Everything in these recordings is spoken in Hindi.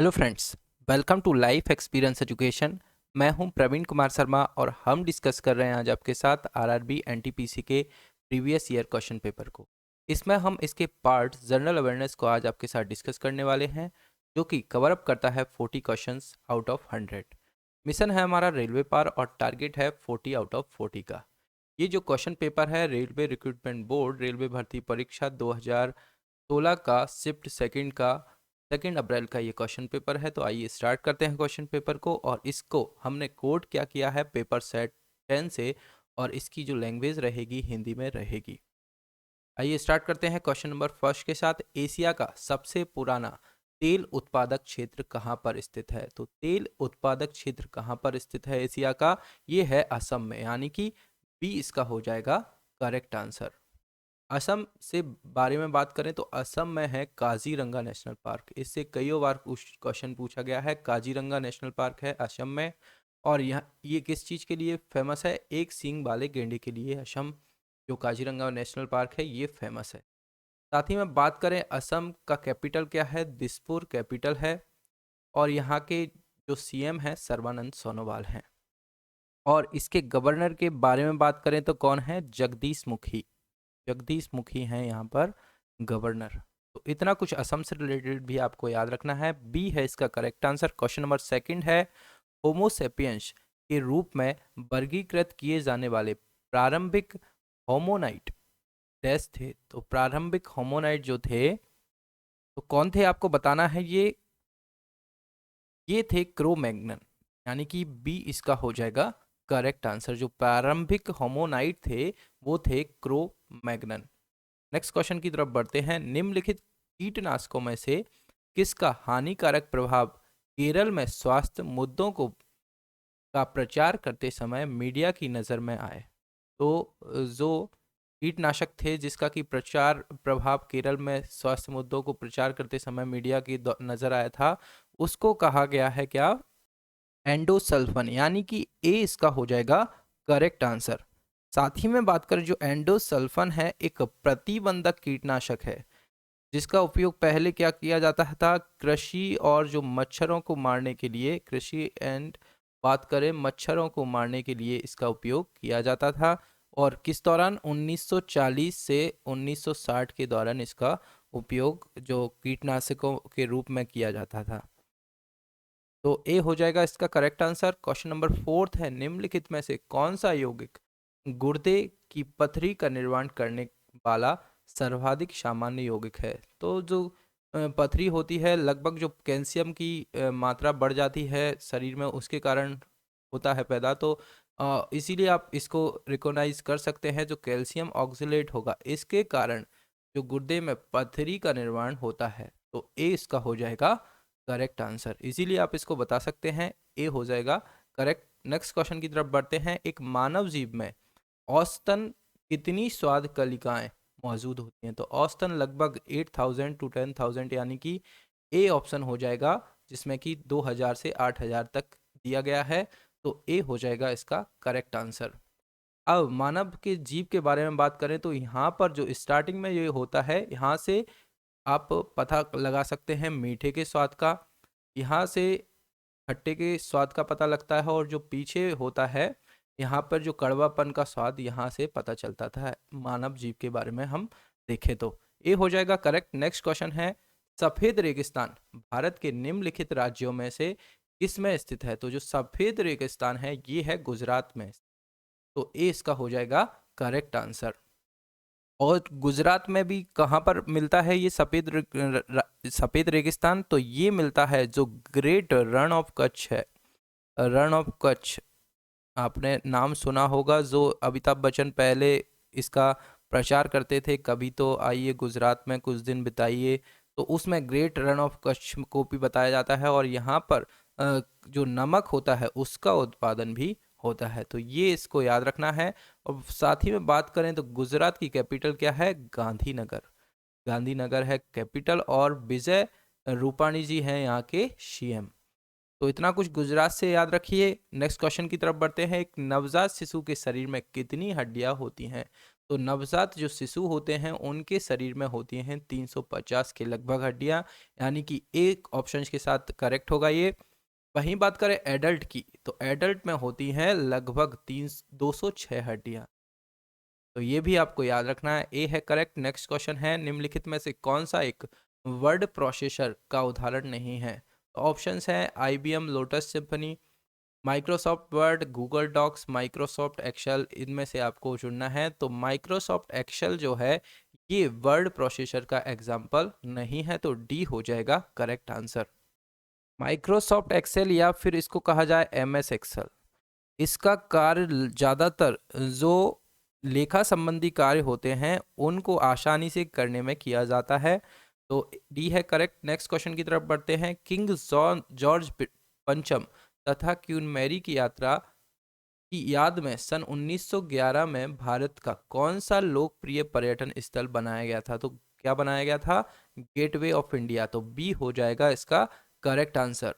Hello friends, welcome to life experience education. मैं हूं प्रवीण कुमार शर्मा और हम डिस्कस कर रहे हैं आज आपके साथ आरआरबी एनटीपीसी के प्रीवियस ईयर क्वेश्चन पेपर को। इसमें हम इसके पार्ट जनरल अवेयरनेस को आज आपके साथ डिस्कस करने वाले हैं, जो कि कवर अप करता है 40 क्वेश्चंस आउट ऑफ 100। मिशन है हमारा रेलवे पार और टारगेट है 40 आउट ऑफ 40 का। ये जो क्वेश्चन पेपर है रेलवे रिक्रूटमेंट बोर्ड रेलवे भर्ती परीक्षा 2016 का शिफ्ट सेकंड का 2 अप्रैल का ये क्वेश्चन पेपर है। तो आइए स्टार्ट करते हैं क्वेश्चन पेपर को। और इसको हमने कोड क्या किया है पेपर सेट 10 से, और इसकी जो लैंग्वेज रहेगी हिंदी में रहेगी। आइए स्टार्ट करते हैं क्वेश्चन नंबर फर्स्ट के साथ। एशिया का सबसे पुराना तेल उत्पादक क्षेत्र कहाँ पर स्थित है? तो तेल उत्पादक क्षेत्र कहाँ पर स्थित है एशिया का? ये है असम में, यानी कि बी इसका हो जाएगा करेक्ट आंसर। असम से बारे में बात करें तो असम में है काजीरंगा नेशनल पार्क। इससे कई बार क्वेश्चन पूछा गया है। काजीरंगा नेशनल पार्क है असम में। और यहाँ ये किस चीज़ के लिए फेमस है? एक सींग वाले गेंडे के लिए असम जो काजीरंगा नेशनल पार्क है ये फेमस है। साथ ही में बात करें असम का कैपिटल क्या है? दिसपुर कैपिटल है। और यहाँ के जो सीएम है सर्बानंद सोनोवाल हैं। और इसके गवर्नर के बारे में बात करें तो कौन है? जगदीश मुखी। जगदीश मुखी हैं यहाँ पर गवर्नर। तो इतना कुछ असम से रिलेटेड भी आपको याद रखना है। बी है इसका correct answer. Question number second है, होमोसेपियंस के रूप में वर्गीकृत किए जाने वाले प्रारंभिक होमोनाइट डैश थे। तो प्रारंभिक होमोनाइट जो थे तो कौन थे आपको बताना है। ये थे क्रो मैग्नन, यानी कि बी इसका हो जाएगा करेक्ट आंसर। जो प्रारंभिक होमोनाइट थे वो थे क्रो मैग्नन। नेक्स्ट क्वेश्चन की तरफ बढ़ते हैं। निम्नलिखित कीटनाशकों में से किसका हानिकारक प्रभाव केरल में स्वास्थ्य मुद्दों को का प्रचार करते समय मीडिया की नज़र में आए? तो जो कीटनाशक थे जिसका कि प्रचार प्रभाव केरल में स्वास्थ्य मुद्दों को प्रचार करते समय मीडिया की नज़र आया था, उसको कहा गया है क्या? एंडोसल्फन, यानी कि ए इसका हो जाएगा करेक्ट आंसर। साथ ही में बात करें जो एंडोसल्फन है एक प्रतिबंधक कीटनाशक है, जिसका उपयोग पहले क्या किया जाता था? कृषि और जो मच्छरों को मारने के लिए, कृषि एंड बात करें मच्छरों को मारने के लिए इसका उपयोग किया जाता था। और किस दौरान? 1940 से 1960 के दौरान इसका उपयोग जो कीटनाशकों के रूप में किया जाता था। तो ए हो जाएगा इसका correct answer. Question number fourth है, निम्नलिखित में से कौन सा यौगिक गुर्दे की पथरी का निर्माण करने वाला सर्वाधिक सामान्य यौगिक है? तो जो पथरी होती है, लगभग जो कैल्शियम की मात्रा बढ़ जाती है शरीर में उसके कारण होता है पैदा। तो इसीलिए आप इसको रिकॉग्नाइज कर सकते हैं। जो कैल्शियम ऑक्सलेट होगा इसके कारण जो गुर्दे में पथरी का निर्माण होता है। तो ए इसका हो जाएगा करेक्ट आंसर। इसीलिए आप इसको बता सकते हैं, ए हो जाएगा करेक्ट। नेक्स्ट क्वेश्चन की तरफ बढ़ते हैं। एक मानव जीव में औसतन कितनी स्वाद कलिकाएं मौजूद होती हैं? तो औसतन लगभग 8000 टू 10000, यानी कि ए ऑप्शन हो जाएगा, जिसमें कि 2000 से 8000 तक दिया गया है। तो ए हो जाएगा इसका करेक्ट आंसर। अब मानव के जीव के बारे में बात करें तो यहाँ पर जो स्टार्टिंग में ये होता है, यहाँ से आप पता लगा सकते हैं मीठे के स्वाद का, यहाँ से खट्टे के स्वाद का पता लगता है, और जो पीछे होता है यहाँ पर जो कड़वापन का स्वाद यहाँ से पता चलता था मानव जीव के बारे में हम देखें तो। ये हो जाएगा करेक्ट। नेक्स्ट क्वेश्चन है, सफ़ेद रेगिस्तान भारत के निम्नलिखित राज्यों में से किसमें स्थित है? तो जो सफ़ेद रेगिस्तान है ये है गुजरात में। तो ए इसका हो जाएगा करेक्ट आंसर। और गुजरात में भी कहाँ पर मिलता है ये सफ़ेद रेगिस्तान? तो ये मिलता है जो ग्रेट रण ऑफ कच्छ है। रण ऑफ कच्छ आपने नाम सुना होगा। जो अमिताभ बच्चन पहले इसका प्रचार करते थे, कभी तो आइए गुजरात में कुछ दिन बिताइए, तो उसमें ग्रेट रण ऑफ कच्छ को भी बताया जाता है। और यहाँ पर जो नमक होता है उसका उत्पादन भी होता है। तो ये इसको याद रखना है। और साथ ही में बात करें तो गुजरात की कैपिटल क्या है? गांधीनगर। गांधीनगर है कैपिटल। और विजय रूपाणी जी हैं यहाँ के सीएम। तो इतना कुछ गुजरात से याद रखिए। नेक्स्ट क्वेश्चन की तरफ बढ़ते हैं। एक नवजात शिशु के शरीर में कितनी हड्डियां होती हैं? तो नवजात जो शिशु होते हैं उनके शरीर में होती हैं 350 के लगभग हड्डियां, यानी कि एक ऑप्शन के साथ करेक्ट होगा ये। वहीं बात करें एडल्ट की, तो एडल्ट में होती हैं लगभग 206 हड्डियां। तो ये भी आपको याद रखना है, ए है करेक्ट। नेक्स्ट क्वेश्चन है निम्नलिखित में से कौन सा एक वर्ड प्रोसेसर का उदाहरण नहीं है? तो ऑप्शंस हैं IBM Lotus Symphony, Microsoft Word, Google Docs, Microsoft Excel. इनमें से आपको चुनना है। तो माइक्रोसॉफ्ट एक्सेल जो है ये वर्ड प्रोसेसर का एग्जाम्पल नहीं है, तो डी हो जाएगा करेक्ट आंसर। माइक्रोसॉफ्ट एक्सेल या फिर इसको कहा जाए MS एक्सेल, इसका कार्य ज़्यादातर जो लेखा संबंधी कार्य होते हैं उनको आसानी से करने में किया जाता है। तो डी है करेक्ट। नेक्स्ट क्वेश्चन की तरफ बढ़ते हैं। किंग जॉर्ज पंचम तथा क्वीन मैरी की यात्रा की याद में सन 1911 में भारत का कौन सा लोकप्रिय पर्यटन स्थल बनाया गया था? तो क्या बनाया गया था? Gateway of India. तो बी हो जाएगा इसका करेक्ट आंसर।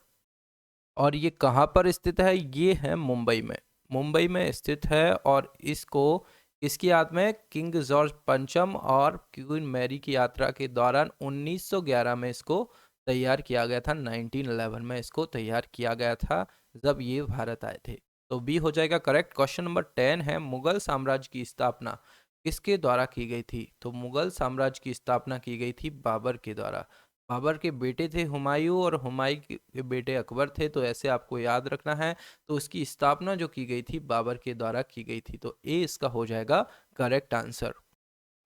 और ये कहाँ पर स्थित है? ये है मुंबई में, मुंबई में स्थित है। और इसको इसकी याद में किंग जॉर्ज पंचम और क्वीन मैरी की यात्रा के दौरान 1911 में इसको तैयार किया गया था। 1911 में इसको तैयार किया गया था जब ये भारत आए थे। तो बी हो जाएगा करेक्ट। क्वेश्चन नंबर 10 है मुगल साम्राज्य की स्थापना किसके द्वारा की गई थी? तो मुगल साम्राज्य की स्थापना की गई थी बाबर के द्वारा। बाबर के बेटे थे हुमायूं और हुमायूं के बेटे अकबर थे, तो ऐसे आपको याद रखना है। तो इसकी स्थापना जो की गई थी बाबर के द्वारा की गई थी। तो ए इसका हो जाएगा करेक्ट आंसर।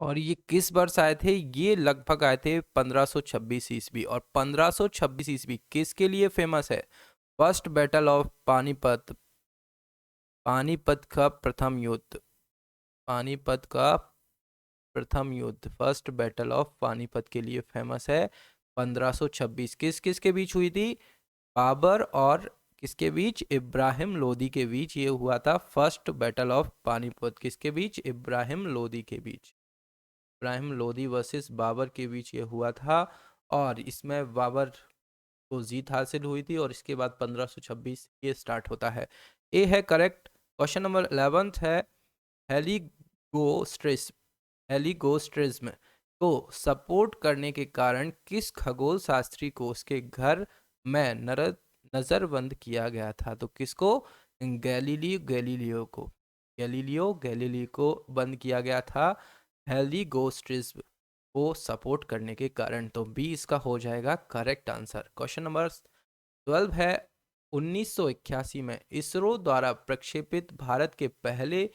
और ये किस वर्ष आए थे? ये लगभग आए थे 1526 ईस्वी। और 1526 ईस्वी किसके लिए फेमस है? First battle of Panipat, Panipat का प्रथम युद्ध, पानीपत का प्रथम युद्ध, फर्स्ट बैटल ऑफ पानीपत के लिए फेमस है। 1526 किस किस के बीच हुई थी? बाबर और किसके बीच? इब्राहिम लोदी के बीच ये हुआ था फर्स्ट बैटल ऑफ पानीपत। किसके बीच? इब्राहिम लोदी के बीच। इब्राहिम लोदी वर्सेस बाबर के बीच ये हुआ था। और इसमें बाबर को जीत हासिल हुई थी और इसके बाद 1526 ये स्टार्ट होता है। ए है करेक्ट। क्वेश्चन नंबर 11 है हेलिगोस्ट्रेस हेलिगोस्ट्रिज्म को सपोर्ट करने के कारण किस खगोल शास्त्री को उसके घर में नजरबंद किया गया था? तो किसको? गैलीलियो गैलीलियो को बंद किया गया था हेलिगोस्ट्रिज्म को सपोर्ट करने के कारण। तो बी इसका हो जाएगा करेक्ट आंसर। क्वेश्चन नंबर 12 है 1981 में इसरो द्वारा प्रक्षेपित भारत के पहले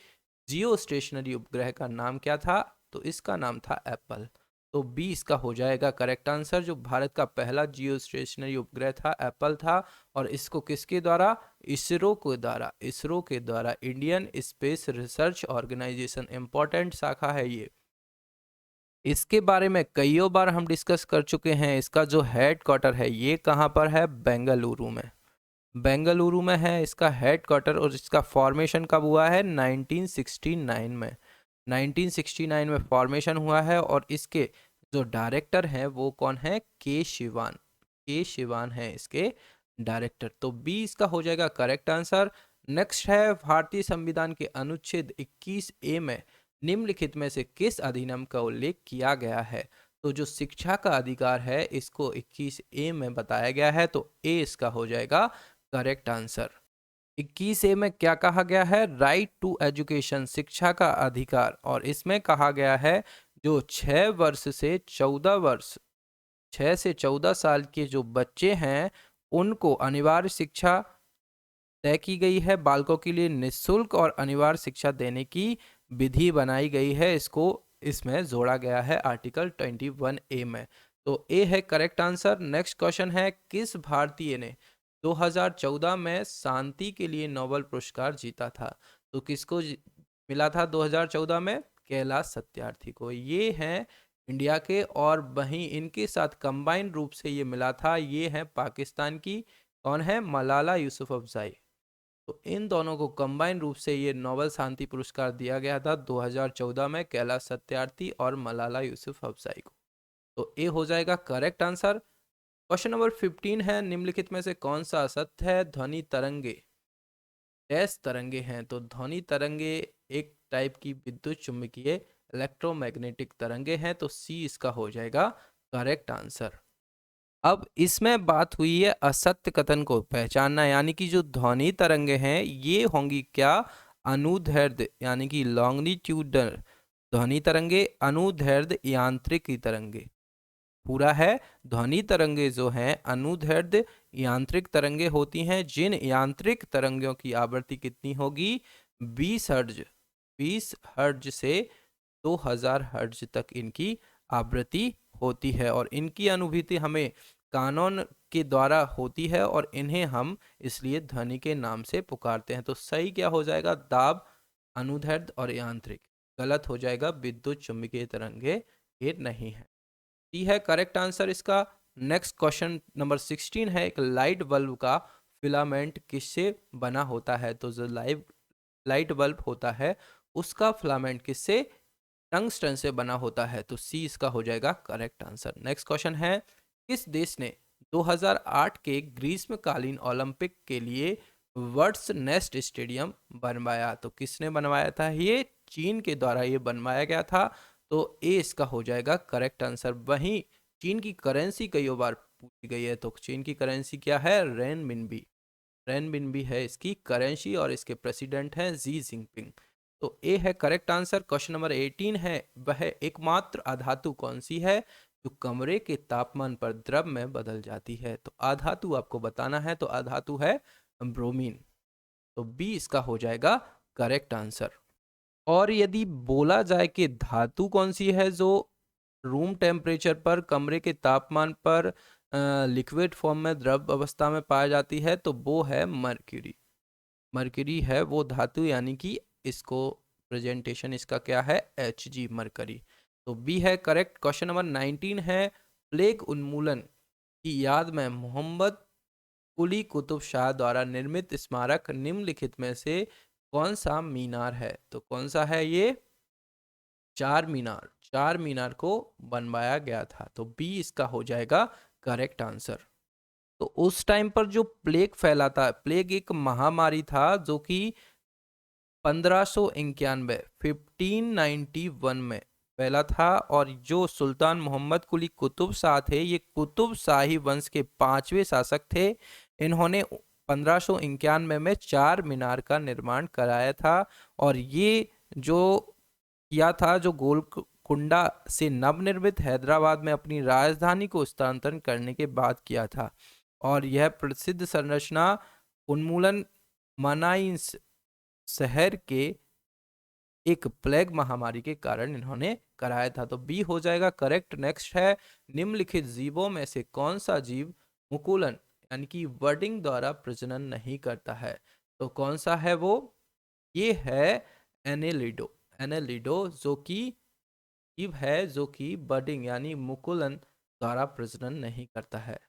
जियो स्टेशनरी उपग्रह का नाम क्या था? तो इसका नाम था एप्पल। तो बी इसका हो जाएगा करेक्ट आंसर। जो भारत का पहला जियो स्टेशनरी उपग्रह था एप्पल था। और इसको किसके द्वारा? इसरो के द्वारा Indian Space Research Organisation, important शाखा है ये। इसके बारे में कईयों बार हम डिस्कस कर चुके हैं। इसका जो हेड क्वार्टर है ये कहाँ पर है? बेंगलुरु में, बेंगलुरु में है इसका हेड क्वार्टर। और इसका फॉर्मेशन कब हुआ है? 1969 में, 1969 में फॉर्मेशन हुआ है। और इसके जो डायरेक्टर हैं वो कौन है? के शिवान है इसके डायरेक्टर। तो बी इसका हो जाएगा करेक्ट आंसर। नेक्स्ट है भारतीय संविधान के अनुच्छेद 21A में निम्नलिखित में से किस अधिनियम का उल्लेख किया गया है? तो जो शिक्षा का अधिकार है इसको 21A में बताया गया है। तो ए इसका हो जाएगा करेक्ट आंसर। 21A में क्या कहा गया है? राइट टू एजुकेशन, शिक्षा का अधिकार। और इसमें कहा गया है जो 6 से 14 साल के जो बच्चे हैं उनको अनिवार्य शिक्षा तय की गई है। बालकों के लिए निःशुल्क और अनिवार्य शिक्षा देने की विधि बनाई गई है। इसको इसमें जोड़ा गया है आर्टिकल 21A में। तो ए है करेक्ट आंसर। नेक्स्ट क्वेश्चन है किस भारतीय ने 2014 में शांति के लिए नोबेल पुरस्कार जीता था? तो किसको मिला था 2014 में? कैलाश सत्यार्थी को। ये हैं इंडिया के। और वहीं इनके साथ कंबाइन रूप से ये मिला था, ये है पाकिस्तान की। कौन है? मलाला यूसुफजई। तो इन दोनों को कंबाइन रूप से ये नोबेल शांति पुरस्कार दिया गया था 2014 में, कैलाश सत्यार्थी और मलाला यूसुफजई को। तो ए हो जाएगा करेक्ट आंसर। क्वेश्चन नंबर 15 है निम्नलिखित में से कौन सा असत्य है? ध्वनि तरंगे डैश तरंगे हैं। तो ध्वनि तरंगे एक टाइप की विद्युत चुम्बकीय इलेक्ट्रोमैग्नेटिक तरंगे हैं, तो सी इसका हो जाएगा करेक्ट आंसर। अब इसमें बात हुई है असत्य कथन को पहचानना, यानी कि जो ध्वनि तरंगे हैं ये होंगी क्या, अनुदैर्ध्य यानी कि लॉन्गिट्यूडनल ध्वनि तरंगे, अनुदैर्ध्य यांत्रिक तरंगे। पूरा है, ध्वनि तरंगे जो हैं अनुदैर्ध्य यांत्रिक तरंगे होती हैं, जिन यांत्रिक तरंगों की आवृत्ति कितनी होगी, 20 हर्ट्ज, 20 हर्ट्ज से 2000 हर्ट्ज तक इनकी आवृत्ति होती है, और इनकी अनुभूति हमें कानों के द्वारा होती है और इन्हें हम इसलिए ध्वनि के नाम से पुकारते हैं। तो सही क्या हो जाएगा, दाब, अनुदैर्ध्य और यांत्रिक। गलत हो जाएगा, विद्युत चुम्बकीय तरंगे ये नहीं है। डी है करेक्ट आंसर इसका। नेक्स्ट क्वेश्चन नंबर 16 है, एक लाइट बल्ब का फिलामेंट किससे बना होता है, तो जो लाइट बल्ब होता है उसका फिलामेंट किससे, टंगस्टन से बना होता है, तो सी इसका हो जाएगा करेक्ट आंसर। नेक्स्ट क्वेश्चन है, किस देश ने 2008 के ग्रीष्मकालीन ओलंपिक के लिए वर्ड्स नेस्ट स्टेडियम बनवाया, तो किसने बनवाया था, ये चीन के द्वारा ये बनवाया गया था, तो ए इसका हो जाएगा करेक्ट आंसर। वहीं चीन की करेंसी कई बार पूछी गई है, तो चीन की करेंसी क्या है, रेनमिनबी, रेनमिनबी है इसकी करेंसी और इसके प्रेसिडेंट हैं जी जिनपिंग। तो ए है करेक्ट आंसर। क्वेश्चन नंबर 18 है, वह एकमात्र अधातु कौन सी है जो कमरे के तापमान पर द्रव में बदल जाती है, तो अधातु आपको बताना है, तो अधातु है ब्रोमीन, तो बी इसका हो जाएगा करेक्ट आंसर। और यदि बोला जाए कि धातु कौन सी है जो रूम टेम्परेचर पर, कमरे के तापमान पर लिक्विड फॉर्म में, द्रव अवस्था में पाई जाती है, तो वो है मर्क्यूरी। मर्क्यूरी है वो धातु, यानी कि इसको प्रेजेंटेशन इसका क्या है, एच जी, मरकरी, तो बी है करेक्ट। क्वेश्चन नंबर 19 है, प्लेग उन्मूलन की याद में मोहम्मद कुली कुतुब शाह द्वारा निर्मित स्मारक निम्नलिखित में से कौन सा मीनार है, तो कौन सा है ये, चार मीनार, चार मीनार को बनवाया गया था, तो बी इसका हो जाएगा करेक्ट आंसर। तो उस टाइम पर जो प्लेग फैला था, प्लेग एक महामारी था जो कि 1591 1591 में फैला था, और जो सुल्तान मोहम्मद कुली कुतुब शाह थे, ये कुतुब शाही वंश के 5वें शासक थे। इन्होंने 1591 में चार मीनार का निर्माण कराया था, और ये जो किया था, जो गोलकुंडा से नवनिर्मित हैदराबाद में अपनी राजधानी को स्थानांतरण करने के बाद किया था, और यह प्रसिद्ध संरचना उन्मूलन मनाइंस शहर के एक प्लेग महामारी के कारण इन्होंने कराया था, तो बी हो जाएगा करेक्ट। नेक्स्ट है, निम्नलिखित जीवों में से कौन सा जीव मुकुलन यानी कि बर्डिंग द्वारा प्रजनन नहीं करता है, तो कौन सा है वो, ये है एनेलिडो, एनेलिडो जो कि जीव है जो कि बर्डिंग यानी मुकुलन द्वारा प्रजनन नहीं करता है।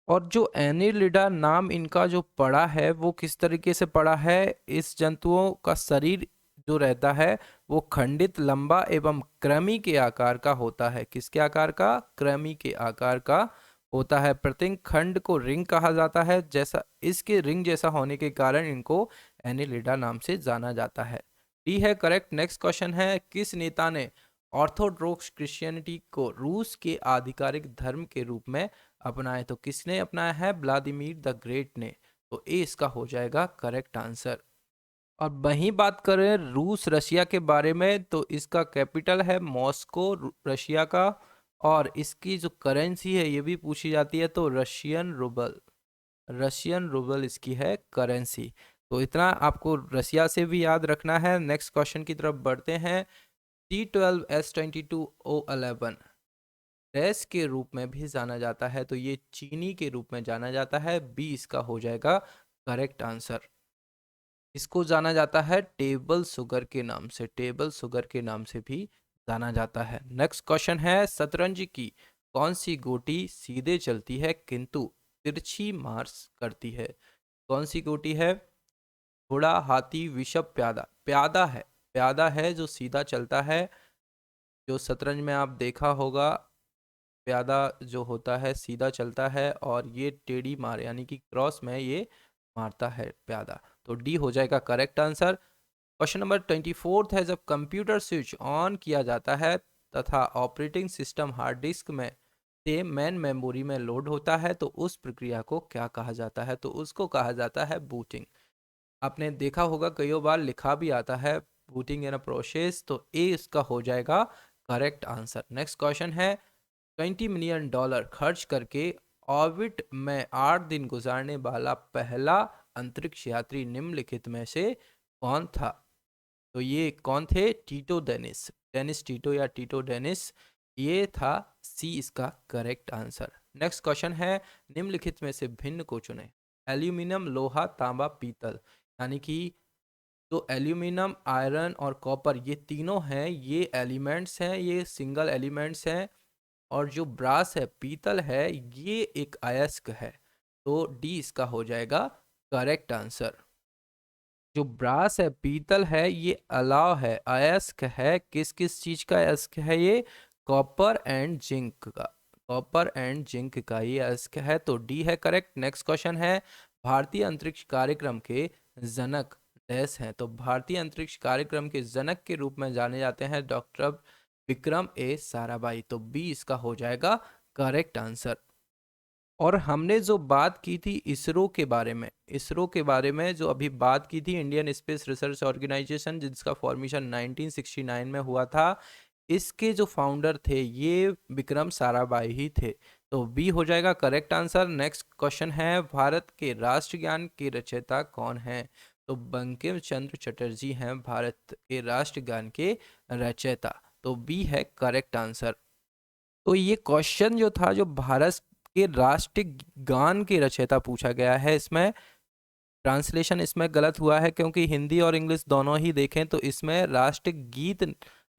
और जो एनिलिडा नाम इनका जो पड़ा है वो किस तरीके से पड़ा है, इस जंतुओं का शरीर जो रहता है वो खंडित, लंबा एवं कृमि के आकार का होता है। किसके आकार का, कृमि के आकार का होता है। प्रत्येक खंड को रिंग कहा जाता है, जैसा इसके रिंग जैसा होने के कारण इनको एनिलिडा नाम से जाना जाता है। डी है करेक्ट। नेक्स्ट क्वेश्चन है, किस नेता ने ऑर्थोडॉक्स क्रिश्चियनिटी को रूस के आधिकारिक धर्म के रूप में अपनाए, तो किसने अपनाया है, व्लादिमीर द ग्रेट ने, तो ए इसका हो जाएगा करेक्ट आंसर। और वहीं बात करें रूस रशिया के बारे में, तो इसका कैपिटल है मॉस्को, रशिया का, और इसकी जो करेंसी है ये भी पूछी जाती है, तो रशियन रूबल, रशियन रूबल इसकी है करेंसी। तो इतना आपको रशिया से भी याद रखना है। नेक्स्ट क्वेश्चन की तरफ बढ़ते हैं। T12S22O11 डैश के रूप में भी जाना जाता है, तो ये चीनी के रूप में जाना जाता है, बी इसका हो जाएगा करेक्ट आंसर। इसको जाना जाता है टेबल शुगर के नाम से, टेबल शुगर के नाम से भी जाना जाता है। नेक्स्ट क्वेश्चन है, शतरंज की कौन सी गोटी सीधे चलती है किंतु तिरछी मार्च करती है, कौन सी गोटी है, घोड़ा, हाथी, विषभ, प्यादा, प्यादा है, प्यादा है जो सीधा चलता है। जो शतरंज में आप देखा होगा, प्यादा जो होता है सीधा चलता है, और ये टेढ़ी मार यानी कि क्रॉस में ये मारता है प्यादा, तो डी हो जाएगा करेक्ट आंसर। क्वेश्चन नंबर 24 है, जब कंप्यूटर स्विच ऑन किया जाता है तथा ऑपरेटिंग सिस्टम हार्ड डिस्क में से मेन मेमोरी में लोड होता है तो उस प्रक्रिया को क्या कहा जाता है? तो उसको कहा जाता है बूटिंग। आपने देखा होगा कई बार लिखा भी आता है बूटिंग इन अ प्रोसेस, तो ए इसका हो जाएगा करेक्ट आंसर। नेक्स्ट क्वेश्चन है, $20 मिलियन खर्च करके ऑर्बिट में 8 दिन गुजारने वाला पहला अंतरिक्ष यात्री निम्नलिखित में से कौन था? तो ये कौन थे? टीटो डेनिस, डेनिस टीटो या टीटो डेनिस, ये था सी इसका करेक्ट आंसर। नेक्स्ट क्वेश्चन है, निम्नलिखित में से भिन्न को चुने। एल्यूमिनियम, लोहा, तांबा, पीतल, यानी कि तो एल्यूमिनियम, आयरन और कॉपर ये तीनों हैं, ये एलिमेंट्स हैं, ये सिंगल एलिमेंट्स हैं। और जो ब्रास है, पीतल है, ये एक अयस्क है। तो डी इसका हो जाएगा करेक्ट आंसर। जो ब्रास है, पीतल है, ये अलाव है, अयस्क है। किस किस चीज का अयस्क है? ये कॉपर एंड जिंक का, कॉपर एंड जिंक का ये अयस्क है। तो डी है करेक्ट। नेक्स्ट क्वेश्चन है, भारतीय अंतरिक्ष कार्यक्रम के जनक डैश हैं? तो भारतीय अंतरिक्ष कार्यक्रम के जनक के रूप में जाने जाते हैं डॉक्टर विक्रम ए साराभाई। तो बी इसका हो जाएगा करेक्ट आंसर। और हमने जो बात की थी इसरो के बारे में, इसरो के बारे में जो अभी बात की थी, इंडियन स्पेस रिसर्च ऑर्गेनाइजेशन, जिसका फॉर्मेशन 1969 में हुआ था, इसके जो फाउंडर थे ये विक्रम साराभाई ही थे। तो बी हो जाएगा करेक्ट आंसर। नेक्स्ट क्वेश्चन है, भारत के राष्ट्रगान के रचयिता कौन है? तो बंकिम चंद्र चटर्जी हैं भारत के राष्ट्रगान के रचयिता। तो बी है करेक्ट आंसर। तो ये क्वेश्चन जो था, जो भारत के राष्ट्रीय गान के रचयिता पूछा गया है, इसमें ट्रांसलेशन इसमें गलत हुआ है, क्योंकि हिंदी और इंग्लिश दोनों ही देखें तो इसमें राष्ट्रीय गीत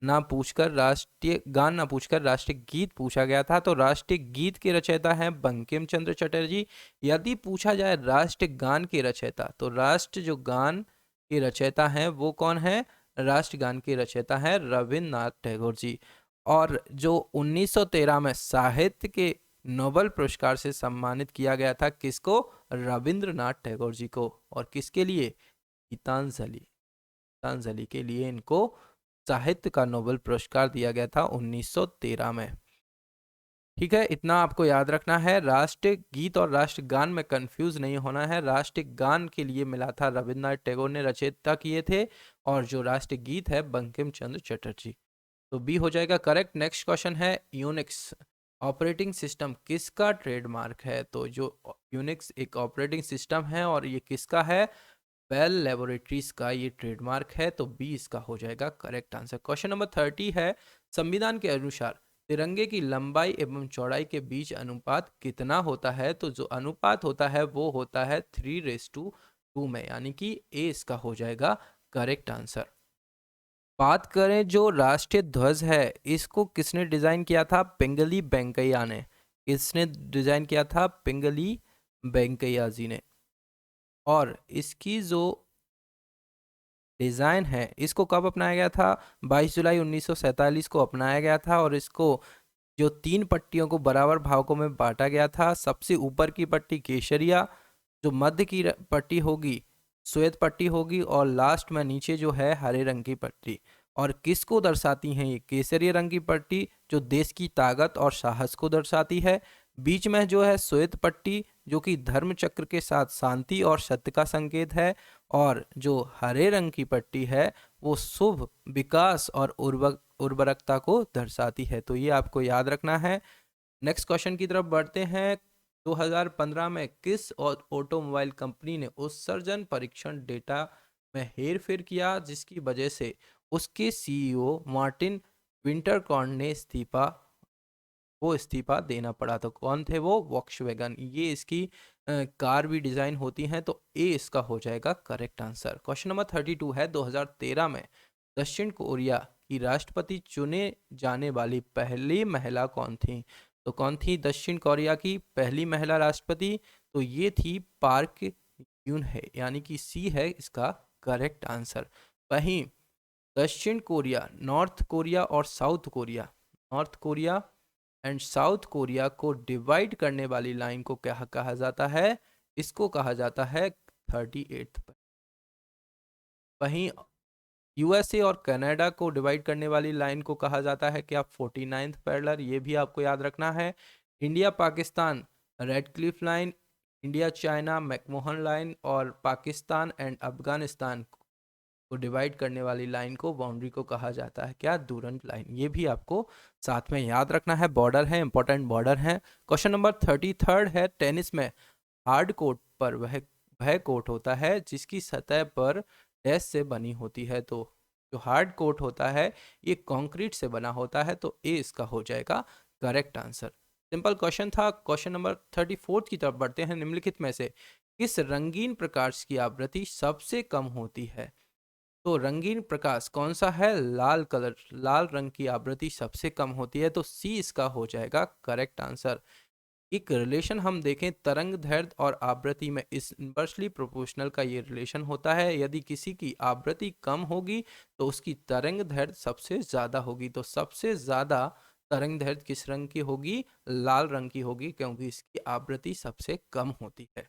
ना पूछकर राष्ट्रीय गान ना पूछकर राष्ट्रीय गीत पूछा गया था। तो राष्ट्रीय गीत के रचयिता हैं बंकिम चंद्र चटर्जी। यदि पूछा जाए राष्ट्रीय गान के रचयिता, तो राष्ट्र जो गान के रचयिता हैं वो कौन है? राष्ट्रगान के रचयिता हैं रविन्द्रनाथ टैगोर जी। और जो 1913 में साहित्य के नोबेल पुरस्कार से सम्मानित किया गया था, किसको? रविंद्रनाथ टैगोर जी को। और किसके लिए? गीतांजलि, गीतांजलि के लिए इनको साहित्य का नोबेल पुरस्कार दिया गया था 1913 में। ठीक है, इतना आपको याद रखना है। राष्ट्रीय गीत और राष्ट्रगान में कंफ्यूज नहीं होना है। राष्ट्रीय गान के लिए मिला था, रविन्द्रनाथ टैगोर ने रचयिता किए थे, और जो राष्ट्रीय गीत है बंकिम चंद्र चटर्जी। तो बी हो जाएगा करेक्ट। नेक्स्ट क्वेश्चन है, यूनिक्स ऑपरेटिंग सिस्टम किसका ट्रेडमार्क है? तो जो यूनिक्स एक ऑपरेटिंग सिस्टम है, और ये किसका है? बेल लेबोरेटरीज का ये ट्रेडमार्क है। तो बी इसका हो जाएगा करेक्ट आंसर। क्वेश्चन नंबर 30 है, संविधान के अनुसार तिरंगे की लंबाई एवं चौड़ाई के बीच अनुपात कितना होता है? तो जो अनुपात होता है वो होता है 3:2 में, यानी कि ए इसका हो जाएगा करेक्ट आंसर। बात करें जो राष्ट्रीय ध्वज है, इसको किसने डिजाइन किया था? पिंगली वेंकैया ने। किसने डिजाइन किया था? पिंगली वेंकैया जी ने। और इसकी जो डिज़ाइन है, इसको कब अपनाया गया था? 22 जुलाई 1947 को अपनाया गया था। और इसको जो 3 पट्टियों को बराबर भागों में बांटा गया था। सबसे ऊपर की पट्टी केसरिया, जो मध्य की पट्टी होगी श्वेत पट्टी होगी, और लास्ट में नीचे जो है हरे रंग की पट्टी। और किसको दर्शाती हैं ये? केसरिया रंग की पट्टी जो देश की ताकत और साहस को दर्शाती है। बीच में जो है श्वेत पट्टी, जो कि धर्म चक्र के साथ शांति और सत्य का संकेत है। और जो हरे रंग की पट्टी है वो शुभ, विकास और उर्वरकता को दर्शाती है। तो ये आपको याद रखना है। नेक्स्ट क्वेश्चन की तरफ बढ़ते हैं। 2015 में किस ऑटोमोबाइल कंपनी ने उत्सर्जन परीक्षण डेटा में हेरफेर किया, जिसकी वजह से उसके सीईओ मार्टिन विंटरकॉर्न ने इस्तीफा देना पड़ा? तो कौन थे वो? वॉक्सवैगन। ये इसकी कार भी डिजाइन होती हैं। तो ए इसका हो जाएगा करेक्ट आंसर। क्वेश्चन नंबर 32 है, 2013 में दक्षिण कोरिया की राष्ट्रपति चुने जाने वाली पहली महिला कौन थी? तो कौन थी दक्षिण कोरिया की पहली महिला राष्ट्रपति? तो ये थी पार्क यून है, यानी कि सी है इसका करेक्ट आंसर। वहीं दक्षिण कोरिया, नॉर्थ कोरिया और south Korea, north Korea and south Korea को डिवाइड करने वाली लाइन को क्या कहा जाता है? इसको कहा जाता है 38th। वहीं यूएसए और कनाडा को डिवाइड करने वाली लाइन को कहा जाता है क्या? 49th पैरेलल, ये भी आपको याद रखना है। India Pakistan red Cliff line, India China McMahon line, और पाकिस्तान एंड अफगानिस्तान को डिवाइड करने वाली लाइन को, बाउंड्री को कहा जाता है क्या? Durand line. ये भी आपको साथ में याद रखना है, बॉर्डर है, इंपॉर्टेंट बॉर्डर है। क्वेश्चन नंबर 33 है, टेनिस में हार्ड कोर्ट पर वह कोर्ट होता है जिसकी सतह पर डैश से बनी होती है। तो जो हार्ड कोर्ट होता है ये कंक्रीट से बना होता है, तो ए इसका हो जाएगा करेक्ट आंसर। सिंपल क्वेश्चन था। क्वेश्चन नंबर 34 की तरफ बढ़ते हैं। निम्नलिखित में से किस रंगीन प्रकाश की आवृत्ति सबसे कम होती है? तो रंगीन प्रकाश कौन सा है? लाल कलर, लाल रंग की आवृत्ति सबसे कम होती है, तो सी इसका हो जाएगा करेक्ट आंसर। एक रिलेशन हम देखें तरंग दैर्ध्य और आवृत्ति में, इस इन्वर्सली प्रोपोर्शनल का ये रिलेशन होता है। यदि किसी की आवृत्ति कम होगी तो उसकी तरंग दैर्ध्य सबसे ज़्यादा होगी। तो सबसे ज़्यादा तरंग दैर्ध्य किस रंग की होगी? लाल रंग की होगी, क्योंकि इसकी आवृत्ति सबसे कम होती है।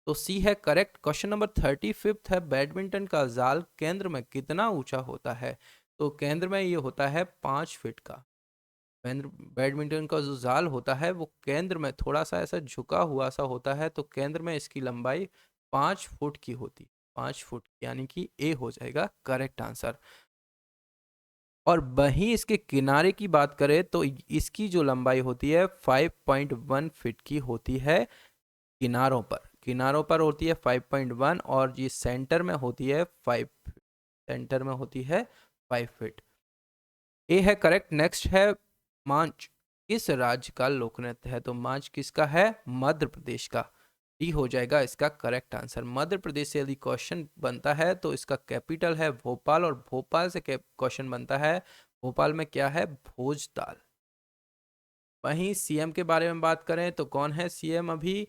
तो सी है करेक्ट। क्वेश्चन नंबर 35 है, बैडमिंटन का जाल केंद्र में कितना ऊंचा होता है? तो केंद्र में ये होता है 5 फीट का। बैडमिंटन का जो जाल होता है वो केंद्र में थोड़ा सा ऐसा झुका हुआ सा होता है, तो केंद्र में इसकी लंबाई 5 फुट की होती, 5 फुट, यानी कि ए हो जाएगा करेक्ट आंसर। और वहीं इसके किनारे की बात करें तो इसकी जो लंबाई होती है 5.1 फीट की होती है। किनारों पर होती है 5.1, और ये सेंटर में होती है 5, सेंटर में होती है 5 फीट। ए है करेक्ट। नेक्स्ट है, मांच किस राज्य का लोक नृत्य है? तो मांच किसका है? मध्य प्रदेश का। डी हो जाएगा इसका करेक्ट आंसर। मध्य प्रदेश से यदि क्वेश्चन बनता है तो इसका कैपिटल है भोपाल, और भोपाल से क्वेश्चन बनता है, भोपाल में क्या है? भोजताल। वहीं सीएम के बारे में बात करें तो कौन है सीएम अभी?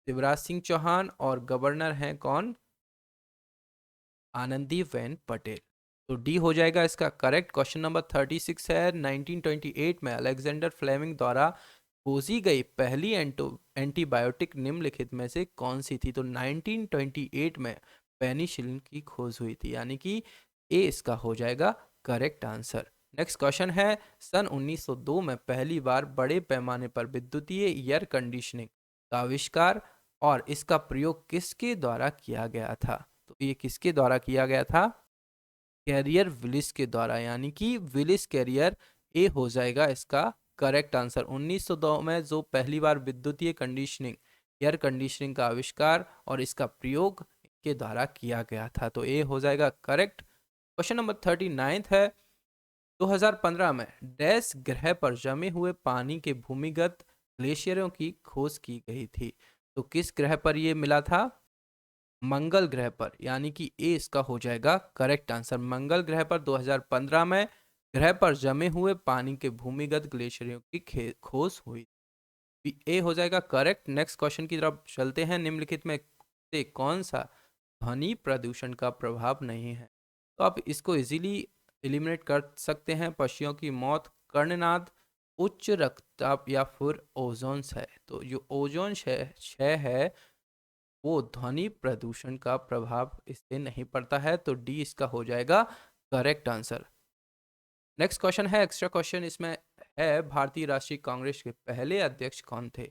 शिवराज सिंह चौहान, और गवर्नर हैं कौन? आनंदीबेन पटेल। तो डी हो जाएगा इसका करेक्ट। क्वेश्चन नंबर 36 है, 1928 में अलेक्जेंडर फ्लेमिंग द्वारा खोजी गई पहली एंटीबायोटिक निम्नलिखित में से कौन सी थी? तो 1928 में पेनिसिलिन की खोज हुई थी, यानी कि ए इसका हो जाएगा करेक्ट आंसर। नेक्स्ट क्वेश्चन है, सन 1902 में पहली बार बड़े पैमाने पर विद्युतीय एयर कंडीशनिंग का आविष्कार और इसका प्रयोग किसके द्वारा किया गया था? तो ये किसके द्वारा किया गया था? कैरियर विलिस के द्वारा, यानी कि विलिस कैरियर। ए हो जाएगा इसका करेक्ट आंसर। 1902 में जो पहली बार विद्युतीय कंडीशनिंग, एयर कंडीशनिंग का आविष्कार और इसका प्रयोग के द्वारा किया गया था, तो ए हो जाएगा करेक्ट। क्वेश्चन नंबर 39 है, 2015 में डैश ग्रह पर जमे हुए पानी के भूमिगत ग्लेशियरों की खोज की गई थी। तो किस ग्रह पर ये मिला था? मंगल ग्रह पर, यानी कि ए इसका हो जाएगा करेक्ट आंसर। मंगल ग्रह पर 2015 में ग्रह पर जमे हुए पानी के भूमिगत ग्लेशियरों की खोज हुई। ए हो जाएगा करेक्ट। नेक्स्ट क्वेश्चन की तरफ चलते हैं। निम्नलिखित में से कौन सा ध्वनि प्रदूषण का प्रभाव नहीं है? तो आप इसको इजीली एलिमिनेट कर सकते हैं। पक्षियों की मौत, कर्णनाद, उच्च रक्तचाप, या फिर ओजोन क्षय। तो जो ओजोन क्षय है वो ध्वनि प्रदूषण का प्रभाव इससे नहीं पड़ता है, तो डी इसका हो जाएगा करेक्ट आंसर। नेक्स्ट क्वेश्चन है एक्स्ट्रा क्वेश्चन, इसमें है भारतीय राष्ट्रीय कांग्रेस के पहले अध्यक्ष कौन थे?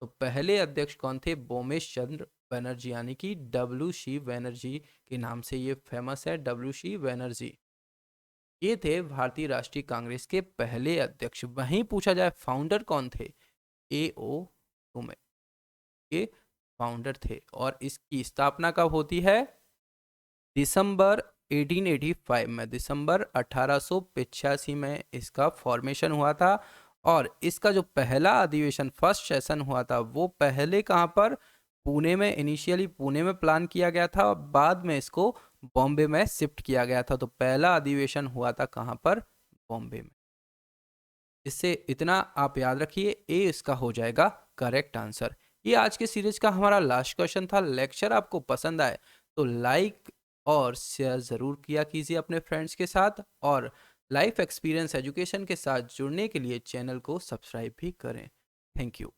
तो पहले अध्यक्ष कौन थे? बोमेश चंद्र बनर्जी, यानी कि WC बनर्जी के नाम से ये फेमस है, WC बनर्जी। ये थे भारतीय राष्ट्रीय कांग्रेस के पहले अध्यक्ष। वहीं पूछा जाए फाउंडर कौन थे? AO टुमे ये फाउंडर थे, और इसकी स्थापना कब होती है? दिसंबर 1885 में, दिसंबर 1885 में इसका फॉर्मेशन हुआ था। और इसका जो पहला अधिवेशन, फर्स्ट सेशन हुआ था, वो पहले कहाँ पर? पुणे में। इनिशियली पुणे में प्लान किया गया था और बाद में इसको बॉम्बे में शिफ्ट किया गया था। तो पहला अधिवेशन हुआ था कहाँ पर? बॉम्बे में। इससे इतना आप याद रखिए, ए इसका हो जाएगा करेक्ट आंसर। ये आज के सीरीज का हमारा लास्ट क्वेश्चन था। लेक्चर आपको पसंद आए तो लाइक और शेयर ज़रूर किया कीजिए अपने फ्रेंड्स के साथ, और लाइफ एक्सपीरियंस एजुकेशन के साथ जुड़ने के लिए चैनल को सब्सक्राइब भी करें। Thank you.